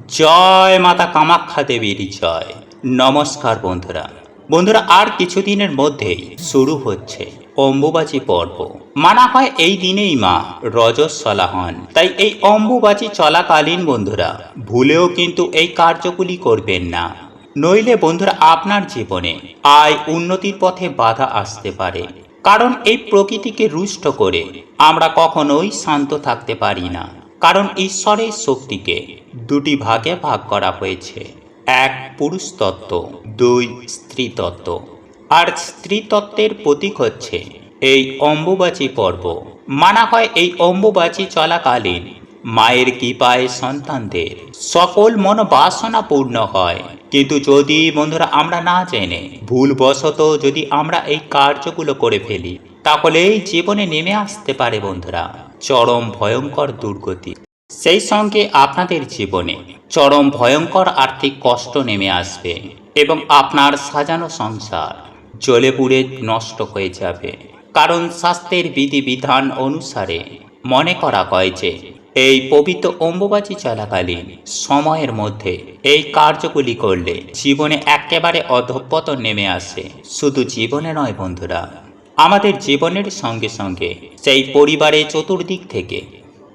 জয় মাতা কামাখ্যা দেবীর জয়। নমস্কার বন্ধুরা। বন্ধুরা, আর কিছুদিনের মধ্যেই শুরু হচ্ছে অম্বুবাচী পর্ব। মানা হয় এই দিনেই মা রজস্বলা হন। তাই এই অম্বুবাচী চলাকালীন বন্ধুরা ভুলেও কিন্তু এই কার্যগুলি করবেন না, নইলে বন্ধুরা আপনার জীবনে আয় উন্নতির পথে বাধা আসতে পারে। কারণ এই প্রকৃতিকে রুষ্ট করে আমরা কখনোই শান্ত থাকতে পারি না। কারণ ঈশ্বরের শক্তিকে দুটি ভাগে ভাগ করা হয়েছে, এক পুরুষ তত্ত্ব, দুই স্ত্রী তত্ত্ব। আর স্ত্রী তত্ত্বের প্রতীক হচ্ছে এই অম্বুবাচী পর্ব। মানা হয় এই অম্বুবাচী চলাকালীন মায়ের কৃপায় সন্তানদের সকল মনোবাসনা পূর্ণ হয়। কিন্তু যদি বন্ধুরা আমরা না জেনে ভুলবশত যদি আমরা এই কার্যগুলো করে ফেলি, তাহলে এই জীবনে নেমে আসতে পারে বন্ধুরা চরম ভয়ঙ্কর দুর্গতি। সেই সঙ্গে আপনাদের জীবনে চরম ভয়ঙ্কর আর্থিক কষ্ট নেমে আসবে এবং আপনার সাজানো সংসার জ্বলে পুড়ে নষ্ট হয়ে যাবে। কারণ শাস্ত্রের বিধিবিধান অনুসারে মনে করা হয় যে এই পবিত্র অম্বুবাচী চলাকালীন সময়ের মধ্যে এই কার্যগুলি করলে জীবনে একেবারে অধঃপতন নেমে আসে। শুধু জীবনে নয় বন্ধুরা, আমাদের জীবনের সঙ্গে সঙ্গে সেই পরিবারে চতুর্দিক থেকে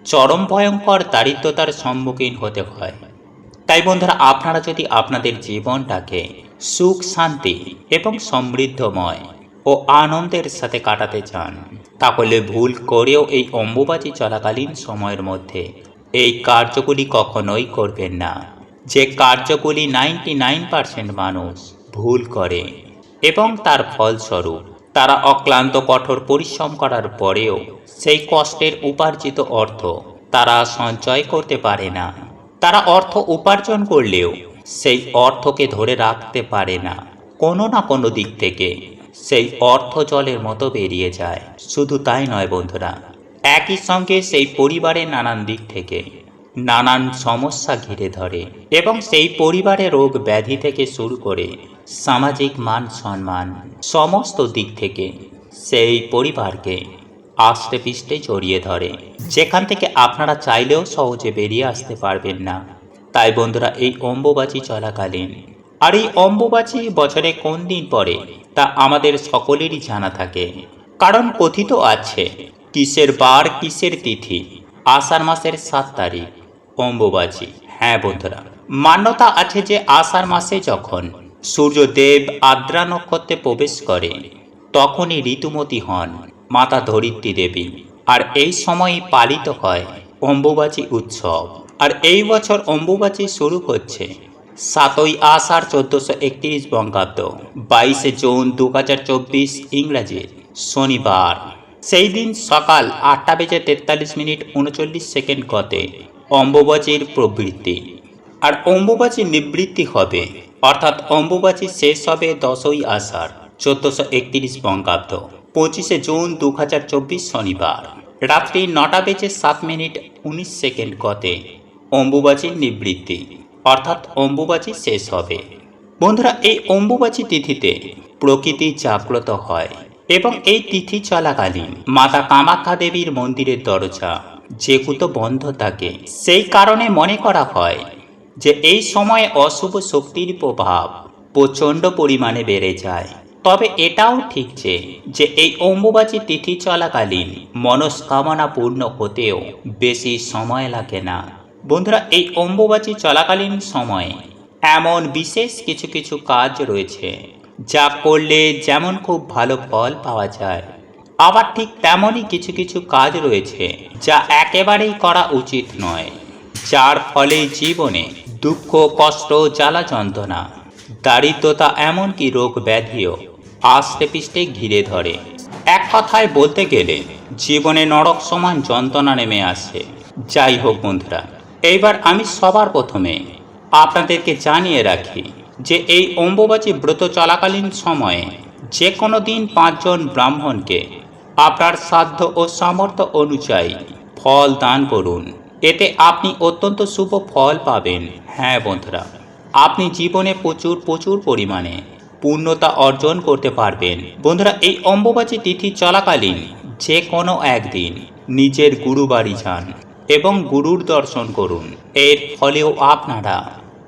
চরম ভয়ঙ্কর দারিদ্রতার সম্মুখীন হতে হয়। তাই বন্ধুরা, আপনারা যদি আপনাদের জীবনটাকে সুখ শান্তি এবং সমৃদ্ধময় ও আনন্দের সাথে কাটাতে চান, তাহলে ভুল করেও এই অম্বুবাচী চলাকালীন সময়ের মধ্যে এই কার্যগুলি কখনোই করবেন না। যে কার্যগুলি 99% মানুষ ভুল করে এবং তার ফলস্বরূপ তারা অক্লান্ত কঠোর পরিশ্রম করার পরেও সেই কষ্টের উপার্জিত অর্থ তারা সঞ্চয় করতে পারে না। তারা অর্থ উপার্জন করলেও সেই অর্থকে ধরে রাখতে পারে না। কোনো না কোনো দিক থেকে সেই অর্থ জলের মতো বেরিয়ে যায়। শুধু তাই নয় বন্ধুরা, একই সঙ্গে সেই পরিবারের নানান দিক থেকে নানান সমস্যা ঘিরে ধরে এবং সেই পরিবারের রোগ ব্যাধি থেকে শুরু করে সামাজিক মান সম্মান সমস্ত দিক থেকে সেই পরিবারকে আষ্টে পিষ্টে জড়িয়ে ধরে, যেখান থেকে আপনারা চাইলেও সহজে বেরিয়ে আসতে পারবেন না। তাই বন্ধুরা, এই অম্বুবাচী চলাকালীন, আর এই অম্বুবাচী বছরে কোন দিন পড়ে তা আমাদের সকলেরই জানা থাকে। কারণ কথিত আছে কিসের বার কিসের তিথি, আষাঢ় মাসের 7 তারিখ অম্বুবাচী। হ্যাঁ বন্ধুরা, মান্যতা আছে যে আষাঢ় মাসে যখন সূর্যদেব আদ্রা নক্ষত্রে প্রবেশ করে তখনই ঋতুমতী হন মাতা ধরিত্রী দেবী। আর এই সময়ই পালিত হয় অম্বুবাচী উৎসব। আর এই বছর অম্বুবাচী শুরু হচ্ছে 7ই আষাঢ় 1431 বঙ্গাব্দ, 22শে জুন 2024 ইংরাজির শনিবার। সেই দিন সকাল 8:43:39 গতে অম্বুবাচীর প্রবৃত্তি। আর অম্বুবাচী নিবৃত্তি হবে, অর্থাৎ অম্বুবাচী শেষ হবে 10ই আষাঢ় 1431 বঙ্গাব্দ, 25শে জুন 2024 শনিবার রাত্রি 9:07:19 গতে অম্বুবাচীর নিবৃত্তি, অর্থাৎ অম্বুবাচী শেষ হবে। বন্ধুরা, এই অম্বুবাচী তিথিতে প্রকৃতি জাগ্রত হয় এবং এই তিথি চলাকালীন মাতা কামাখ্যা দেবীর মন্দিরের দরজা যেহেতু বন্ধ থাকে, সেই কারণে মনে করা হয় যে এই সময়ে অশুভ শক্তির প্রভাব প্রচণ্ড পরিমাণে বেড়ে যায়। তবে এটাও ঠিক যে এই অম্বুবাচী তিথি চলাকালীন মনস্কামনা পূর্ণ হতেও বেশি সময় লাগে না। বন্ধুরা, এই অম্বুবাচী চলাকালীন সময়ে এমন বিশেষ কিছু কিছু কাজ রয়েছে যা করলে যেমন খুব ভালো ফল পাওয়া যায়, আবার ঠিক তেমনই কিছু কিছু কাজ রয়েছে যা একেবারেই করা উচিত নয়, যার ফলে জীবনে দুঃখ কষ্ট জ্বালা যন্ত্রণা দারিদ্রতা এমনকি রোগ ব্যাধিও আষ্টে পিষ্টে ঘিরে ধরে। এক কথায় বলতে গেলে জীবনে নরক সমান যন্ত্রণা নেমে আসে। যাই হোক বন্ধুরা, এইবার আমি সবার প্রথমে আপনাদেরকে জানিয়ে রাখি যে এই অম্বুবাচী ব্রত চলাকালীন সময়ে যে কোনো দিন 5 জন ব্রাহ্মণকে আপনার সাধ্য ও সামর্থ্য অনুযায়ী ফল দান করুন। এতে আপনি অত্যন্ত শুভ ফল পাবেন। হ্যাঁ বন্ধুরা, আপনি জীবনে প্রচুর পরিমাণে পূর্ণতা অর্জন করতে পারবেন। বন্ধুরা, এই অম্বুবাচী তিথি চলাকালীন যে কোনো একদিন নিজের গুরুবাড়ি যান এবং গুরুর দর্শন করুন। এর ফলেও আপনারা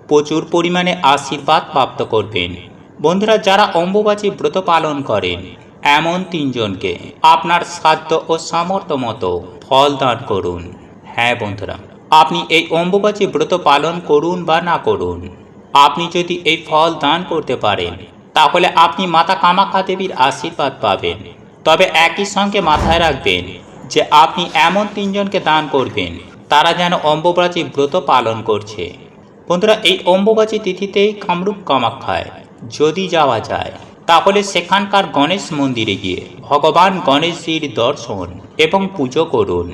প্রচুর পরিমাণে আশীর্বাদ প্রাপ্ত করবেন। বন্ধুরা, যারা অম্বুবাচী ব্রত পালন করেন এমন 3 জনকে আপনার সাধ্য ও সামর্থ্য মতো ফল দান করুন। হ্যাঁ বন্ধুরা, আপনি এই অম্বুবাচী ব্রত পালন করুন বা না করুন, আপনি যদি এই ফল দান করতে পারেন তাহলে আপনি মাতা কামাখ্যা দেবীর আশীর্বাদ পাবেন। তবে একই সঙ্গে মাথায় রাখবেন যে আপনি এমন 3 জনকে দান করবেন তারা যেন অম্বুবাচী ব্রত পালন করছে। বন্ধুরা, এই অম্বুবাচী তিথিতেই কামরূপ কামাখ্যায় যদি যাওয়া যায় তাহলে সেখানকার গণেশ মন্দিরে গিয়ে ভগবান গণেশজির দর্শন এবং পুজো করুন।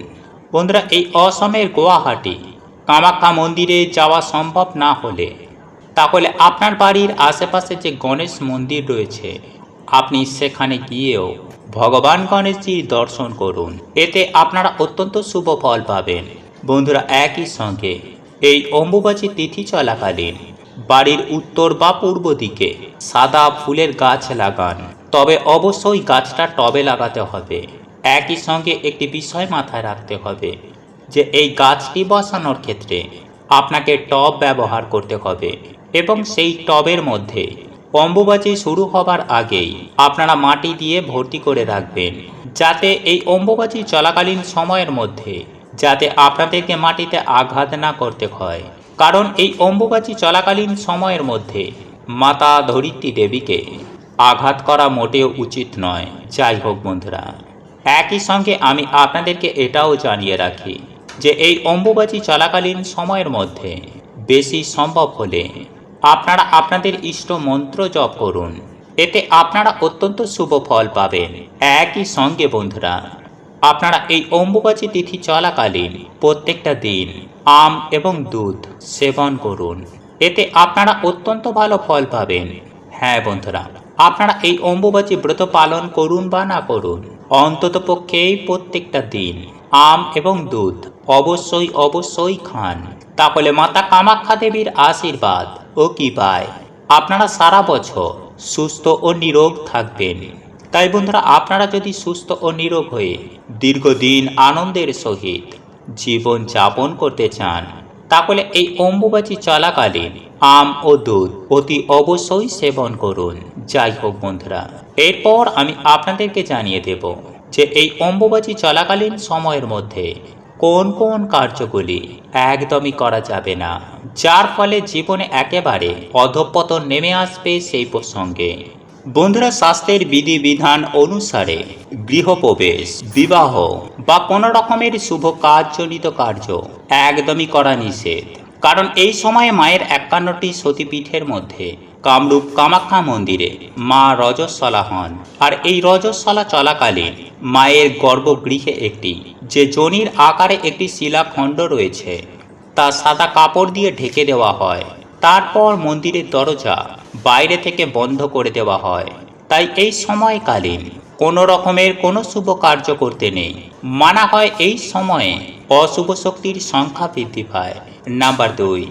বন্ধুরা, এই অসমের গুয়াহাটি কামাখ্যা মন্দিরে যাওয়া সম্ভব না হলে তাহলে আপনার বাড়ির আশেপাশে যে গণেশ মন্দির রয়েছে আপনি সেখানে গিয়েও ভগবান গণেশজির দর্শন করুন। এতে আপনারা অত্যন্ত শুভ ফল পাবেন। বন্ধুরা, একই সঙ্গে এই অম্বুবাচী তিথি চলাকালীন বাড়ির উত্তর বা পূর্ব দিকে সাদা ফুলের গাছ লাগান, তবে অবশ্যই গাছটা টবে লাগাতে হবে। একই সঙ্গে একটি বিষয় মাথায় রাখতে হবে যে এই গাছটি বসানোর ক্ষেত্রে আপনাকে টব ব্যবহার করতে হবে এবং সেই টবের মধ্যে অম্বুবাচী শুরু হবার আগেই আপনারা মাটি দিয়ে ভর্তি করে রাখবেন, যাতে এই অম্বুবাচী চলাকালীন সময়ের মধ্যে যাতে আপনাদেরকে মাটিতে আঘাত না করতে হয়। কারণ এই অম্বুবাচী চলাকালীন সময়ের মধ্যে মাতা ধরিত্রী দেবীকে আঘাত করা মোটেও উচিত নয়। যাই হোক বন্ধুরা, একই সঙ্গে আমি আপনাদেরকে এটাও জানিয়ে রাখি যে এই অম্বুবাচী চলাকালীন সময়ের মধ্যে বেশি সম্ভব হলে আপনারা আপনাদের ইষ্ট মন্ত্র জপ করুন। এতে আপনারা অত্যন্ত শুভ ফল পাবেন। একই সঙ্গে বন্ধুরা, আপনারা এই অম্বুবাচী তিথি চলাকালীন প্রত্যেকটা দিন আম এবং দুধ সেবন করুন। এতে আপনারা অত্যন্ত ভালো ফল পাবেন। হ্যাঁ বন্ধুরা, আপনারা এই অম্বুবাচী ব্রত পালন করুন বা না করুন, অন্তত পক্ষে প্রত্যেকটা দিন আম এবং দুধ অবশ্যই খান। তাহলে মাতা কামাখ্যা দেবীর আশীর্বাদ ও কৃপায় আপনারা সারা বছর সুস্থ ও নিরোগ থাকবেন। তাই বন্ধুরা, আপনারা যদি সুস্থ ও নিরোগ হয়ে দীর্ঘদিন আনন্দের সহিত জীবন যাপন করতে চান তাহলে এই অম্বুবাচী চলাকালীন আম ও দুধ অতি অবশ্যই সেবন করুন। যাই হোক বন্ধুরা, এরপর আমি আপনাদেরকে জানিয়ে দেব যে এই অম্বুবাচী চলাকালীন সময়ের মধ্যে কোন কোন কার্যগুলি একদমই করা যাবে না, যার ফলে জীবনে একেবারে অধঃপতন নেমে আসবে সেই প্রসঙ্গে। বন্ধুরা, স্বাস্থ্যের বিধিবিধান অনুসারে গৃহপ্রবেশ, বিবাহ বা কোনো রকমের শুভ কাজজনিত কার্য একদমই করা নিষেধ। কারণ এই সময়ে মায়ের 51টি সতীপীঠের মধ্যে কামরূপ কামাখ্যা মন্দিরে মা রজস্বলা হন। আর এই রজস্বলা চলাকালীন মায়ের গর্ভগৃহে একটি যে যোনির আকারে একটি শিলাখণ্ড রয়েছে তা সাদা কাপড় দিয়ে ঢেকে দেওয়া হয়। তারপর মন্দিরের দরজা বাইরে থেকে বন্ধ করে দেওয়া হয়। তাই এই সময়কালীন কোনো রকমের কোনো শুভ কার্য করতে নেই। মানা হয় এই সময়ে অশুভ শক্তির সংখ্যা বৃদ্ধি পায়। নাম্বার 2,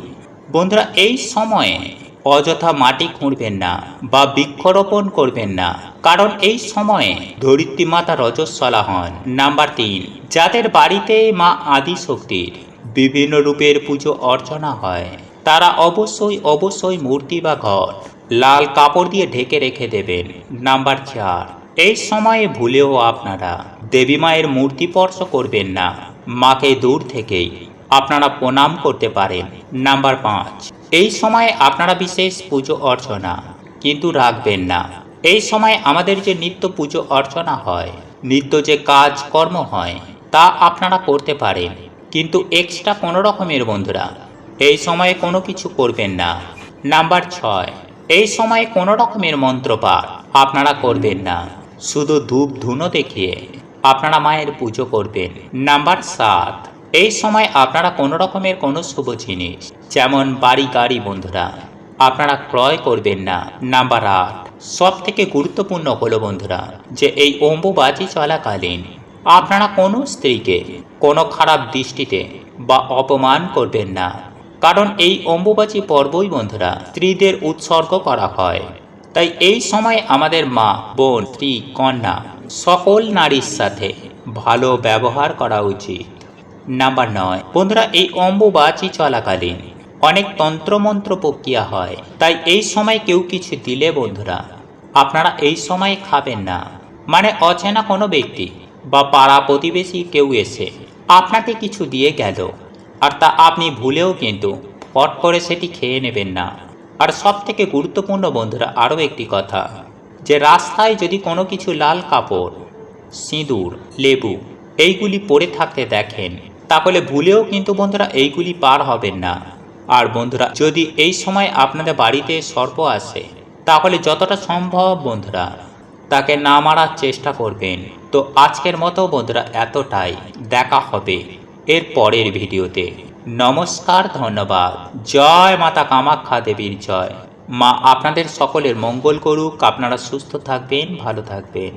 বন্ধুরা, এই সময়ে অযথা মাটি খুঁড়বেন না বা বৃক্ষরোপণ করবেন না, কারণ এই সময়ে ধরিত্রী মাতা রজস্বলা হন। নাম্বার 3, যাদের বাড়িতে মা আদি শক্তির বিভিন্ন রূপের পুজো অর্চনা হয় তারা অবশ্যই মূর্তি বা ঘর লাল কাপড় দিয়ে ঢেকে রেখে দেবেন। নাম্বার 4, এই সময়ে ভুলেও আপনারা দেবী মায়ের মূর্তি স্পর্শ করবেন না, মাকে দূর থেকেই আপনারা প্রণাম করতে পারেন। নাম্বার 5, এই সময়ে আপনারা বিশেষ পুজো অর্চনা কিন্তু রাখবেন না। এই সময় আমাদের যে নিত্য পুজো অর্চনা হয়, নিত্য যে কাজকর্ম হয় তা আপনারা করতে পারেন, কিন্তু এক্সট্রা কোনো রকমের বন্ধুরা এই সময়ে কোনো কিছু করবেন না। নাম্বার 6, এই সময়ে কোনো রকমের মন্ত্রপাঠ আপনারা করবেন না, শুধু ধূপ ধুনো দেখিয়ে আপনারা মায়ের পুজো করবেন। নাম্বার 7, এই সময় আপনারা কোনো রকমের কোনো শুভ জিনিস যেমন বাড়ি গাড়ি বন্ধুরা আপনারা ক্রয় করবেন না। নাম্বার 8, সব থেকে গুরুত্বপূর্ণ হলো বন্ধুরা যে এই অম্বুবাচী চলাকালীন আপনারা কোনো স্ত্রীকে কোনো খারাপ দৃষ্টিতে বা অপমান করবেন না, কারণ এই অম্বুবাচী পর্বই বন্ধুরা স্ত্রীদের উৎসর্গ করা হয়। তাই এই সময় আমাদের মা, বোন, স্ত্রী, কন্যা সকল নারীর সাথে ভালো ব্যবহার করা উচিত। নাম্বার 9, বন্ধুরা এই অম্বুবাচী চলাকালীন অনেক তন্ত্রমন্ত্র প্রক্রিয়া হয়, তাই এই সময় কেউ কিছু দিলে বন্ধুরা আপনারা এই সময় খাবেন না। মানে অচেনা কোনো ব্যক্তি বা পাড়া প্রতিবেশী কেউ এসে আপনাকে কিছু দিয়ে গেল, আর তা আপনি ভুলেও কিন্তু পট করে সেটি খেয়ে নেবেন না। আর সব থেকে গুরুত্বপূর্ণ বন্ধুরা আরও একটি কথা, যে রাস্তায় যদি কোনো কিছু লাল কাপড়, সিঁদুর, লেবু এইগুলি পড়ে থাকতে দেখেন, তাহলে ভুলেও কিন্তু বন্ধুরা এইগুলি পার হবেন না। আর বন্ধুরা যদি এই সময় আপনাদের বাড়িতে সর্প আসে, তাহলে যতটা সম্ভব বন্ধুরা তাকে না মারার চেষ্টা করবেন। তো আজকের মতো বন্ধুরা এতটাই, দেখা হবে এর পরের ভিডিওতে। নমস্কার, ধন্যবাদ। জয় মাতা কামাখ্যা দেবীর জয়। মা আপনাদের সকলের মঙ্গল করুক। আপনারা সুস্থ থাকবেন, ভালো থাকবেন।